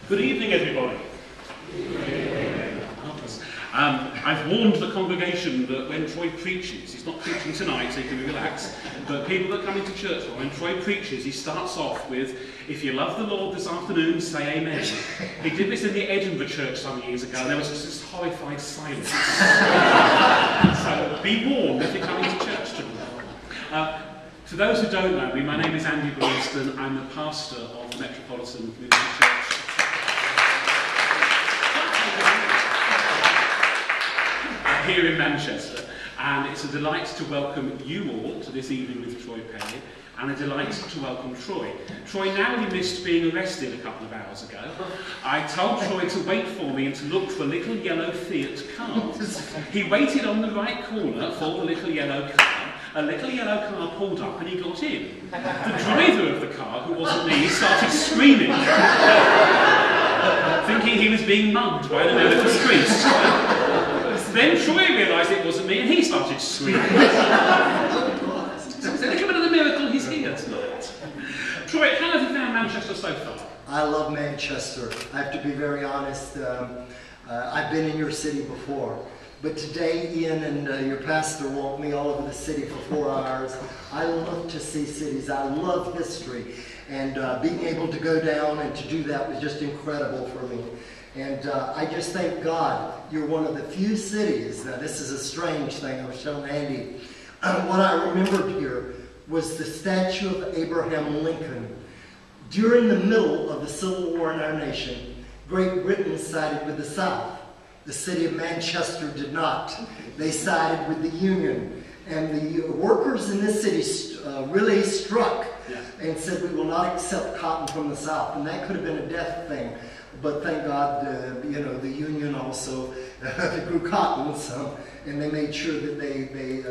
Good evening, everybody. I've warned the congregation that when Troy preaches, he's not preaching tonight, so you can relax, but people that come into church, when Troy preaches, he starts off with, if you love the Lord this afternoon, say amen. He did this in the Edinburgh church some years ago, and there was just this horrified silence. So be warned if you're coming to church tonight. For those who don't know me, my name is Andy Brewston. I'm the pastor of the Metropolitan Community Church here in Manchester, and it's a delight to welcome you all to this evening with Troy Perry, and a delight to welcome Troy. Troy narrowly missed being arrested a couple of hours ago. I told Troy to wait for me and to look for little yellow Fiat cars. He waited on the right corner for the little yellow car. A little yellow car pulled up and he got in. The driver of the car, who wasn't me, started screaming, thinking he was being mugged by an American streets. Then Troy realised it wasn't me and he started screaming. So it's a little bit of the miracle he's here tonight. Troy, how have you found Manchester so far? I love Manchester. I have to be very honest. I've been in your city before. But today, Ian and your pastor walked me all over the city for 4 hours. I love to see cities. I love history. And being able to go down and to do that was just incredible for me. And I just thank God you're one of the few cities. Now, this is a strange thing. I was telling Andy. What I remembered here was the statue of Abraham Lincoln. During the middle of the Civil War in our nation, Great Britain sided with the South. The city of Manchester did not. They sided with the Union. And the workers in this city really struck and said, we will not accept cotton from the South. And that could have been a death thing. But thank God, the Union also grew cotton, and they made sure that they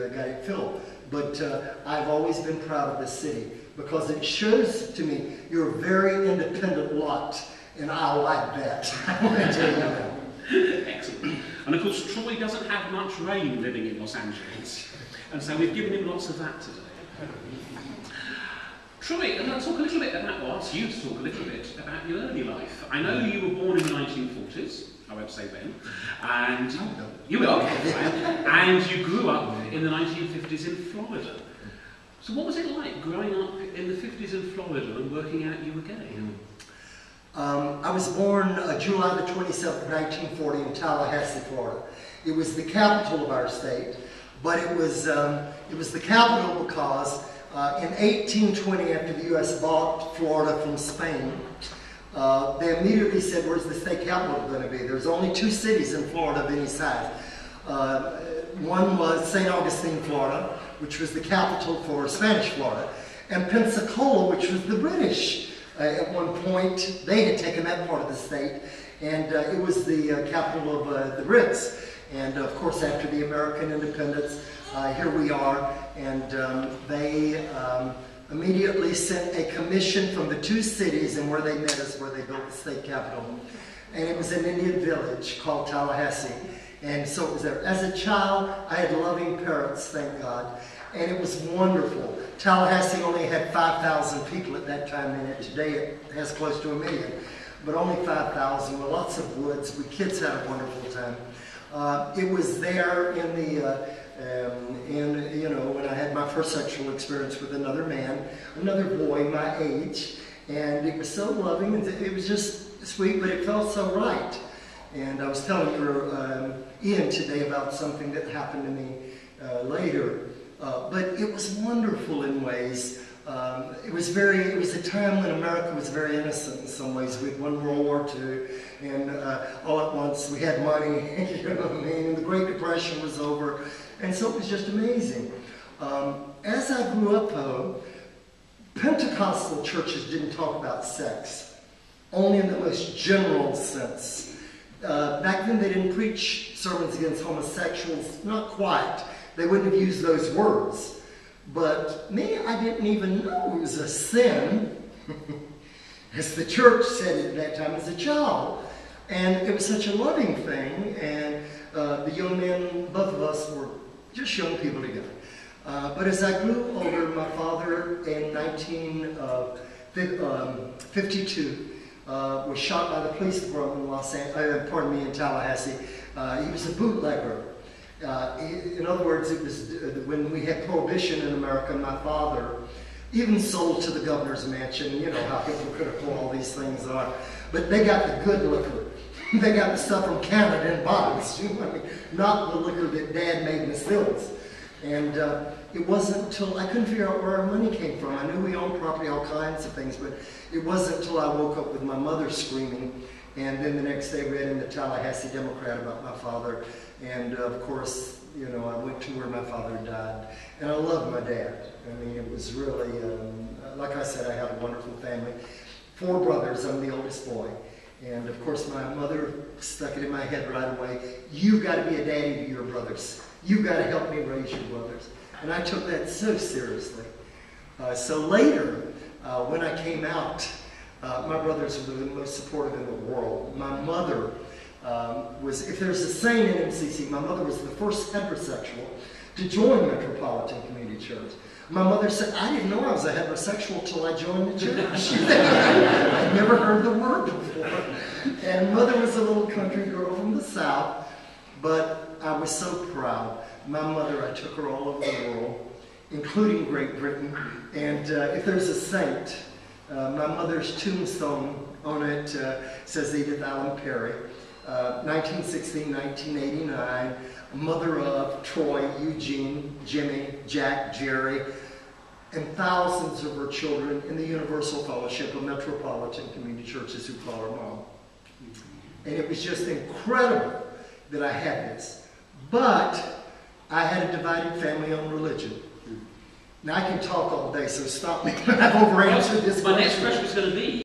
got it filled. But I've always been proud of this city because it shows to me you're a very independent lot, and I like that. I want to tell you that. Excellent. And of course, Troy doesn't have much rain living in Los Angeles, and so we've given him lots of that today. Troy, I'm going to talk a little bit about, or ask you to talk a little bit about your early life. I know you were born in the 1940s, I won't say when, and you were, and you grew up in the 1950s in Florida. So what was it like growing up in the 50s in Florida and working out you were gay? I was born July the 27th, 1940 in Tallahassee, Florida. It was the capital of our state, but it was the capital because in 1820, after the U.S. bought Florida from Spain, they immediately said, where's the state capital going to be? There's only 2 cities in Florida of any size. One was St. Augustine, Florida, which was the capital for Spanish Florida, and Pensacola, which was the British. At one point, they had taken that part of the state, and it was the capital of the Brits. And of course, after the American independence, here we are, and they immediately sent a commission from the 2 cities, and where they met us, where they built the state capital. And it was an Indian village called Tallahassee. And so it was there. As a child, I had loving parents, thank God. And it was wonderful. Tallahassee only had 5,000 people at that time in it. Today it has close to 1 million. But only 5,000 with lots of woods. We kids had a wonderful time. It was there in the when I had my first sexual experience with another man, another boy my age, and it was so loving, and it was just sweet, but it felt so right. And I was telling Ian today about something that happened to me later, but it was wonderful in ways. It was a time when America was very innocent in some ways. We'd won World War II, and all at once we had money, you know what I mean? And the Great Depression was over, and so it was just amazing. As I grew up, though, Pentecostal churches didn't talk about sex, only in the most general sense. Back then they didn't preach sermons against homosexuals, not quite. They wouldn't have used those words. But me, I didn't even know it was a sin, as the church said it at that time as a child. And it was such a loving thing, and the young men, both of us, were just young people together. But as I grew older, my father in 1952 was shot by the police department in Tallahassee. He was a bootlegger. In other words, it was when we had Prohibition in America, my father even sold to the governor's mansion. You know how hypocritical all these things are. But they got the good liquor. They got the stuff from Canada in bottles, you know what I mean? Not the liquor that Dad made in the stills. And it wasn't until I couldn't figure out where our money came from. I knew we owned property, all kinds of things, but it wasn't until I woke up with my mother screaming, and then the next day read in the Tallahassee Democrat about my father. And of course, you know, I went to where my father died, and I loved my dad. I mean, it was really, like I said, I had a wonderful family. 4 brothers, I'm the oldest boy. And of course, my mother stuck it in my head right away. You've got to be a daddy to your brothers. You've got to help me raise your brothers. And I took that so seriously. So later, when I came out, my brothers were the most supportive in the world. My mother was, if there's a saying in MCC, my mother was the first heterosexual to join Metropolitan Community Church. My mother said, I didn't know I was a heterosexual till I joined the church. I'd never heard the word before. And Mother was a little country girl from the South, but I was so proud. My mother, I took her all over the world, including Great Britain. And if there's a saint, my mother's tombstone on it says Edith Allen Perry, 1916-1989, mother of Troy, Eugene, Jimmy, Jack, Jerry, and thousands of her children in the Universal Fellowship of Metropolitan Community Churches who call her mom. And it was just incredible that I had this. But I had a divided family on religion. Now I can talk all day, so stop me. I've over-answered this question. My next question is going to be,